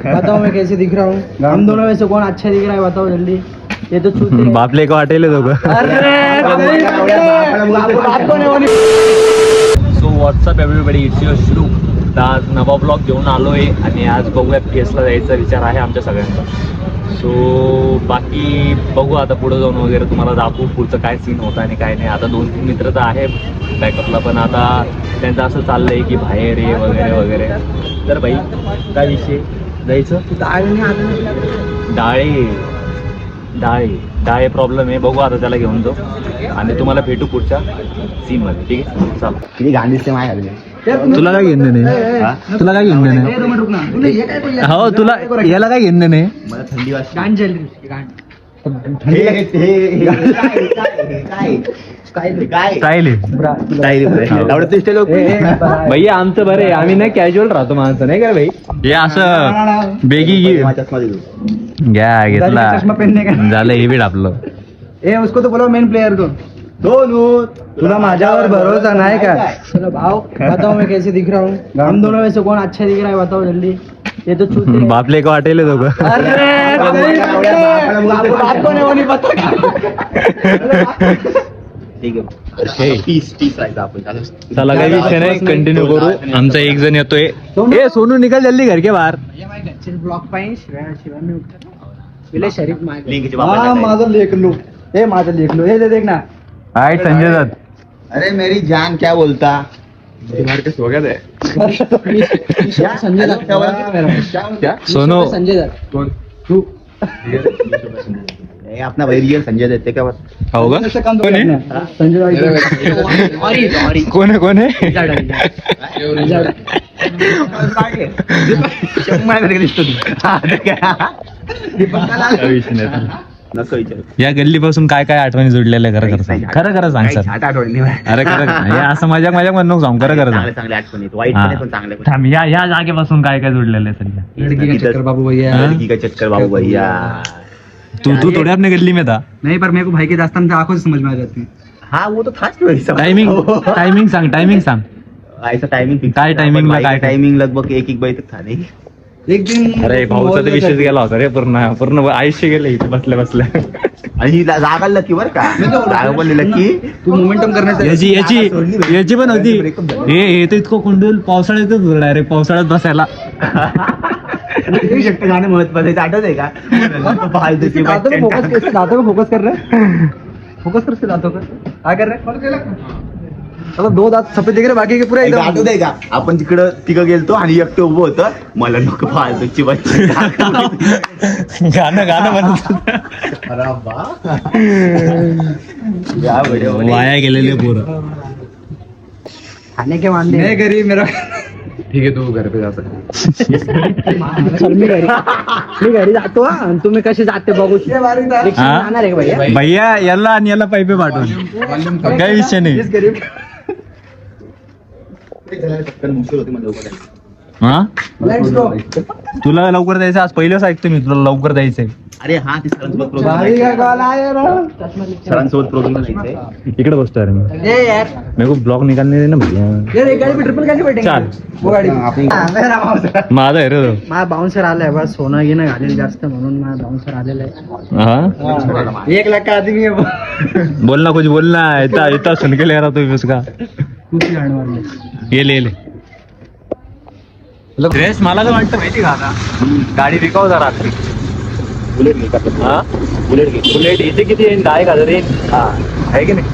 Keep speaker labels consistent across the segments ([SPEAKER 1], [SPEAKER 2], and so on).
[SPEAKER 1] बताओ मैं कैसे दिख रहा हूँ? हम दोनों में से कौन अच्छा दिख रहा है बताओ जल्दी. ये तो चूतिया.
[SPEAKER 2] बापले का वाटेल दोघं. So WhatsApp everybody, it's your श्रू. आज नवा ब्लॉग घेऊन आलोय आणि आज बघूया केसला जायचा विचार आहे आमच्या सगळ्यांचा. सो बाकी बघू आता पुढे जाऊन वगैरे तुम्हाला दाखवू पुढचं काय सीन होतं आणि काय नाही. आता 2-3 मित्र तर आहे बॅकअपला, पण आता त्यांचं असं चाललंय की बाहेर ये वगैरे वगैरे. तर भाई काय विषय जायचं? डाळे प्रॉब्लेम आहे. बघू आता त्याला घेऊन जाऊ आणि तुम्हाला भेटू पुढच्या सीन मध्ये. ठीक आहे चला.
[SPEAKER 3] किती गांडीचे माय आले.
[SPEAKER 2] तुला काय घेणं नाही? तुला काय घेणं नाही? हो तुला याला काय घेणं नाही?
[SPEAKER 3] मला थंडी वाजते.
[SPEAKER 1] गांड जल रही गांड.
[SPEAKER 2] भैया आमचं बरं आहे, आम्ही नाही कॅज्युअल राहतो माणसं नाही का भाई. हे असं बेगी घ्या घेतला झालं हे बीड आपलं.
[SPEAKER 1] ए उसको तो बोलो मेन प्लेयर को. तुला माझ्यावर भरोसा नाही का? चलो भाव बताओ मैं कैसे दिख रहा हूँ? हम दोनों में से कौन अच्छा दिख रहा है बताओ जल्दी. ये तो चूतिया.
[SPEAKER 2] बापले का वाटेल दोघं.
[SPEAKER 1] आपको नहीं पता.
[SPEAKER 3] ठीक आहे. तीस राहायचं आपण.
[SPEAKER 2] चला काही विषय नाही, कंटिन्यू करू. आमचा एक जण येतोय. ए सोनू निकल जल्दी घर के बाहेर.
[SPEAKER 1] ब्लॉक पाहिजे शिवाय मी उठतो. शरीफ
[SPEAKER 3] माझं
[SPEAKER 1] लेख लो. ए माझं लेख लो. हे देख ना.
[SPEAKER 2] हाय संजय दत्त.
[SPEAKER 3] अरे मेरी जान क्या बोलता.
[SPEAKER 2] स्वागत है.
[SPEAKER 1] संजय दत्त
[SPEAKER 2] सोनू
[SPEAKER 1] संजय दत्त.
[SPEAKER 3] तू अपना भाई रियल संजय देते क्या बात.
[SPEAKER 2] हो का?
[SPEAKER 1] संजय
[SPEAKER 2] कोण आहे? या गल्लीपासून काय काय आठवणी जोडलेल्या खरं खरं सांग सर. अरे खरं हे असं मजाक म्हणून सांग. खरं
[SPEAKER 3] चांगले आठवणी वाईट पण चांगले.
[SPEAKER 2] थांब, या जागेपासून काय काय जोडलेलं आहे सध्या?
[SPEAKER 1] लड़की का चक्कर बाबू भैया.
[SPEAKER 3] लड़की का चक्कर बाबू भैया.
[SPEAKER 2] तू थोड़े अपने गली में था.
[SPEAKER 1] नहीं पर मेरे को भाई की दास्तान आंखों से समझ में आ जाती है.
[SPEAKER 3] हाँ वो तो था.
[SPEAKER 2] टाइमिंग सांग.
[SPEAKER 3] ऐसा टाइमिंग
[SPEAKER 2] काय timing ला काय?
[SPEAKER 3] टाइमिंग लगभग 1 बजे तक था नहीं.
[SPEAKER 1] एक दिन
[SPEAKER 2] अरे भाऊचा तर विषय गेला होता रे. पूर्ण आयुष्य गेलं इथे बसल्या
[SPEAKER 3] आणि ही जागा लकी बरं का. जागा बोलली लकी.
[SPEAKER 1] तू मोमेंटम करण्यासाठी
[SPEAKER 2] याची पण होती. हे तर इतकं कुंडूल पावसाळ्यातच डायरेक्ट पावसाळ्यात बसायला.
[SPEAKER 3] गाणं महत्वाचं आठवत आहे का?
[SPEAKER 1] फोकस कर रहे. फोकस कर उसके दांतों का. काय कर रहे? चलो 2 दात सफेद दिख रहे, बाकी के पूरे एकदम.
[SPEAKER 3] आठवत आहे का आपण तिकडं गेलतो आणि एकटं उभं होतं. मला नको फालतूची बच्ची.
[SPEAKER 2] गाणं वाया गेलेले पोरं.
[SPEAKER 1] खाने के वांदे मैं गरीब मेरा.
[SPEAKER 2] ठीक आहे तू घर पे जा सकता.
[SPEAKER 1] मी घरी जातो. आणि तुम्ही कसे जाते बघू. जाणार आहे भैया.
[SPEAKER 2] भैया याला आणि याला पाईपे पाठवून काही विषय नाही. हा तुला लवकर जायचं आज पहिलंच ऐकतो मी. तुला लवकर जायचंय.
[SPEAKER 3] अरे हा ते सरांसोबत प्रोग्राम जायचंय.
[SPEAKER 2] इकडे बसतो यार मी.
[SPEAKER 1] यार
[SPEAKER 2] मेरे को ब्लॉग निकालने दे ना भैया.
[SPEAKER 1] यार एक गाड़ी पे ट्रिपल कैसे बैठेंगे?
[SPEAKER 2] चाल.
[SPEAKER 1] वो गाड़ी
[SPEAKER 2] माझा आहे रे तो.
[SPEAKER 1] माझा बाउन्सर आलाय बस. सोनं घेणं घालेल जास्त म्हणून माझा बाउन्सर आलेला आहे.
[SPEAKER 2] हा
[SPEAKER 1] 1 लाख का आदमी है.
[SPEAKER 2] बोल ना कुछ बोलना. इतना सुन के ले रहा तू उसका. ये ले ड्रेस. मला तर वाटतं माहिती का आता गाडी विकाव जा रात्री.
[SPEAKER 3] बुलेट
[SPEAKER 2] इथे किती येईल? 10,000 येईल आहे की नाही?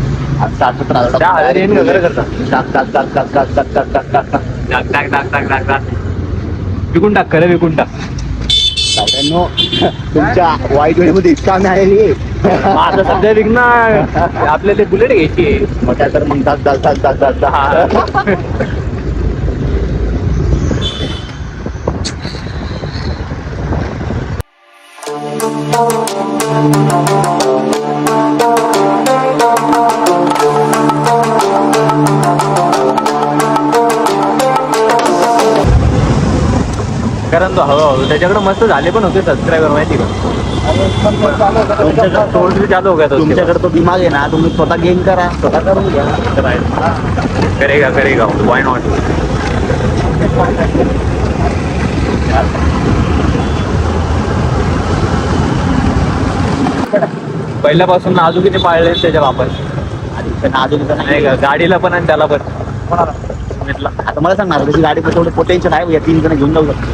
[SPEAKER 2] 7,000 येईल का? खरं करता विकून टाक. खरं विकून टाक.
[SPEAKER 3] तुमच्या वाईट वेळेमध्ये इतका आम्ही आलेली.
[SPEAKER 2] आता सध्या विकणार आपल्या ते बुलेट घ्यायची.
[SPEAKER 3] मग काय तर मग
[SPEAKER 2] कारण तो हळूहळू त्याच्याकडे मस्त झाले पण होते सबस्क्रायबर माहिती का.
[SPEAKER 3] तुमच्याकडे तो दिमाग आहे ना. तुम्ही स्वतः गेम करा. स्वतः करून घ्या.
[SPEAKER 2] करेगा वाय नॉट. पहिल्यापासून नाजुकीने पाळले त्याच्या बापाने
[SPEAKER 3] अजून
[SPEAKER 2] नाही का, गाडीला पण आणि त्याला पण. सुमितला.
[SPEAKER 3] आता मला सांग ना त्याची गाडी तेवढं पोटेन्शियल आहे या 3 जण घेऊन जाऊ शकतो.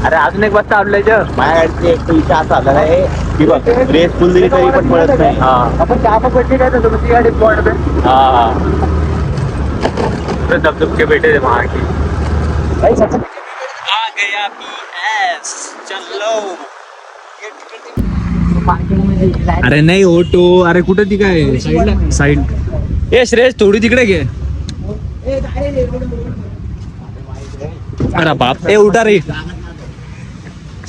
[SPEAKER 2] अरे अजून एक बस्ता आणलाय
[SPEAKER 3] माझ्या गाडीचे एक विषय असा आला आहे की बघ रेस फुल दिली तरी पण पळत नाही.
[SPEAKER 2] हा
[SPEAKER 1] आपण चहा पट्टी काय ती गाडी स्पॉट पे
[SPEAKER 2] हा धबधब के बेटे थे वहाँ की. आ गया PS चलो. अरे नाही ओटो, अरे कुठे ती काय साईड. ए श्रेयस थोडी तिकडे घे. अरे बाप, ए उठा रे.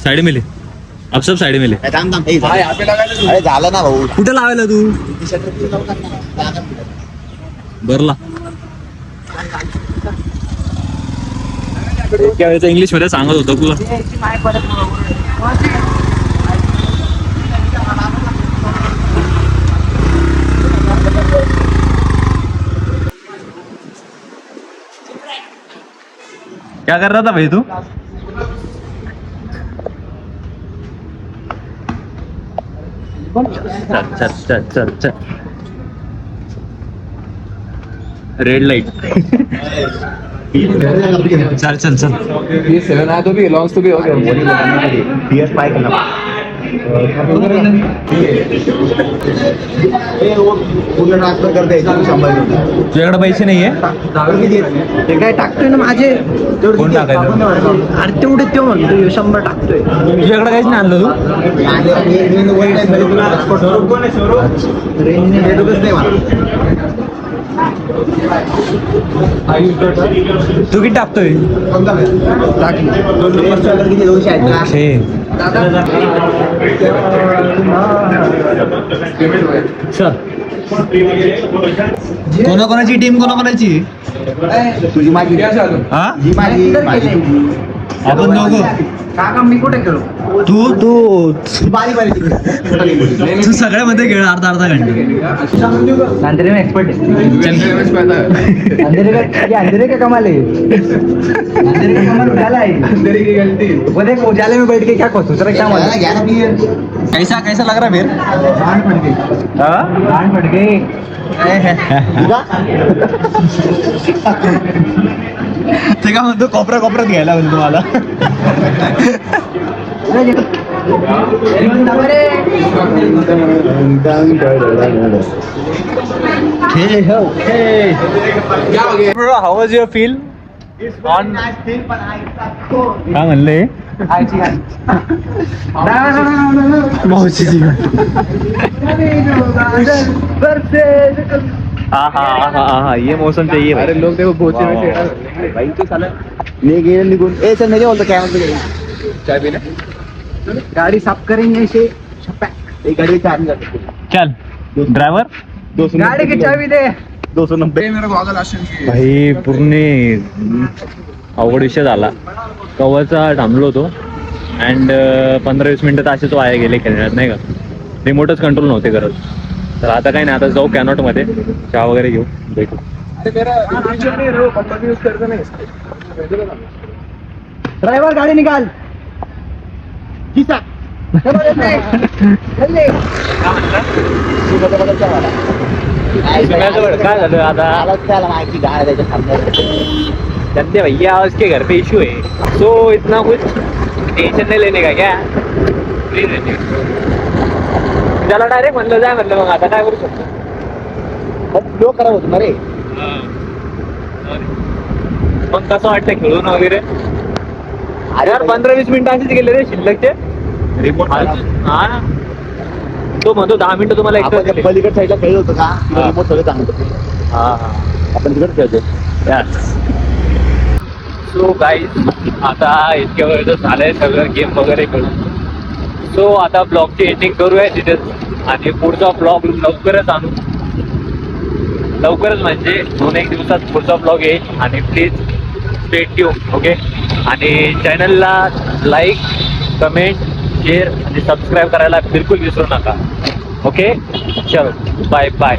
[SPEAKER 2] साइड में ले, अब सब साइड में ले.
[SPEAKER 3] थांब थांब. अरे झालं ना भाऊ.
[SPEAKER 2] कुठे लावायला तू भरला. इतक्या वेळेचं इंग्लिश मध्ये सांगत होतो तुला. क्या कर रहा था भाई तू. चल चल चल चल चल. Red light. चल चल चल.
[SPEAKER 4] ये 7 आया तो भी लॉन्च तो भी हो गया.
[SPEAKER 3] PS पाय करना. पूर्ण ट्रान्सफर करते 100
[SPEAKER 2] तुझ्याकडे पैसे नाहीये.
[SPEAKER 1] ते काय टाकतोय ना माझे
[SPEAKER 2] कोण टाकायचं?
[SPEAKER 1] अरे तेवढे ते म्हणतो 100 टाकतोय.
[SPEAKER 2] तुझ्याकडे काहीच नाही आणलं तू.
[SPEAKER 3] रेंजने भेटतच नाही मला.
[SPEAKER 2] तू किती टाकतोय.
[SPEAKER 3] किती 200 आहेत का?
[SPEAKER 2] चल. कोणाकोणाची टीम कोणाकोणाची.
[SPEAKER 3] तुझी माझी
[SPEAKER 2] हा
[SPEAKER 3] जी माझी
[SPEAKER 2] आपण दोघं.
[SPEAKER 1] काका मी कुठे गेलो.
[SPEAKER 2] तू
[SPEAKER 3] बारी बारी तिकडे
[SPEAKER 2] तू सगळ्यामध्ये खेळ अर्धा अर्धा घंटे.
[SPEAKER 1] अंधेरे में एक्सपर्ट है. अंधेरे का कमाल है. अंधेरे का कमाल उजाला है.
[SPEAKER 4] अंधेरे की गलती.
[SPEAKER 1] वो देख उजाले में बैठ के क्या खोसू तेरा क्या मालूम.
[SPEAKER 3] घ्या ना बियर.
[SPEAKER 2] कैसा कैसा लग रहा फिर.
[SPEAKER 1] गांड फट गई. गांड फट गई.
[SPEAKER 2] ते का म्हणतो कोपऱ्यात घ्यायला म्हणतो मला. How was your feel on. काय म्हणले मावशीची. हा ये मौसम चाहिए भाई.
[SPEAKER 4] अरे लोग देखो भोचे में खेल
[SPEAKER 3] भाई तो साला निघून ए चल मेरे बोलतो काय म्हणतो
[SPEAKER 4] चाय पीने.
[SPEAKER 1] गाड़ी साफ करेंगे इसे.
[SPEAKER 3] एक गाड़ी चार्ज करते.
[SPEAKER 2] चल ड्रायव्हर.
[SPEAKER 1] गाड़ी की चाबी दे.
[SPEAKER 3] 290.
[SPEAKER 4] मेरे को अगल आशन की.
[SPEAKER 2] भाई पूर्ण अवघड विषय झाला. कवचा थांबलो होतो अँड 15-20 मिनिटं तर असेच वाया गेले खेळण्यात नाही का. रिमोटच कंट्रोल नव्हते करत. तर आता काही नाही, आता जाऊ कॅनॉट मध्ये चहा वगैरे घेऊ भेटू.
[SPEAKER 4] मेरा फीचर नहीं है, कंपनी यूज करता नहीं.
[SPEAKER 1] ड्राइवर गाड़ी निकाल.
[SPEAKER 3] किसा
[SPEAKER 2] काय झालं आता.
[SPEAKER 3] त्याला माहिती गाड्या त्याच्या थांबल्या.
[SPEAKER 2] जानते भैया उसके घर पे इशू है, सो इतना कुछ टेंशन नहीं लेने का. क्या प्लीज रहने त्याला डायरेक्ट म्हणलं जाय म्हणलं. मग आता काय करू शकतो.
[SPEAKER 3] लोक करा होत ना रे.
[SPEAKER 2] मग कसं वाटतं खेळून वगैरे. अरे 15-20 मिनिटं असेच गेले रे शिल्लकचे.
[SPEAKER 3] रिमोट
[SPEAKER 2] हा ना. तो म्हणतो 10 मिनिटं तुम्हाला
[SPEAKER 3] आपण
[SPEAKER 2] एक्स्ट्रा.
[SPEAKER 3] पलीकडे साईडला खेळलो होतो का
[SPEAKER 2] हा.
[SPEAKER 3] रिमोट सगळं चांगलं होतं.
[SPEAKER 2] हा
[SPEAKER 3] आपण तिकडे खेळतो.
[SPEAKER 2] सो गाईज आता इतक्या वेळ तर झालंय सगळं गेम वगैरे करून. सो आता ब्लॉगची एंडिंग करूया तिथेच आणि पुढचा ब्लॉग लवकरच आणू. लवकरच म्हणजे 2-1 दिवसात पुढचा ब्लॉग येईल. आणि प्लीज स्टे ट्यून. ओके. आणि चॅनलला लाईक कमेंट शेअर आणि सबस्क्राईब करायला बिलकुल विसरू नका. ओके चलो बाय बाय.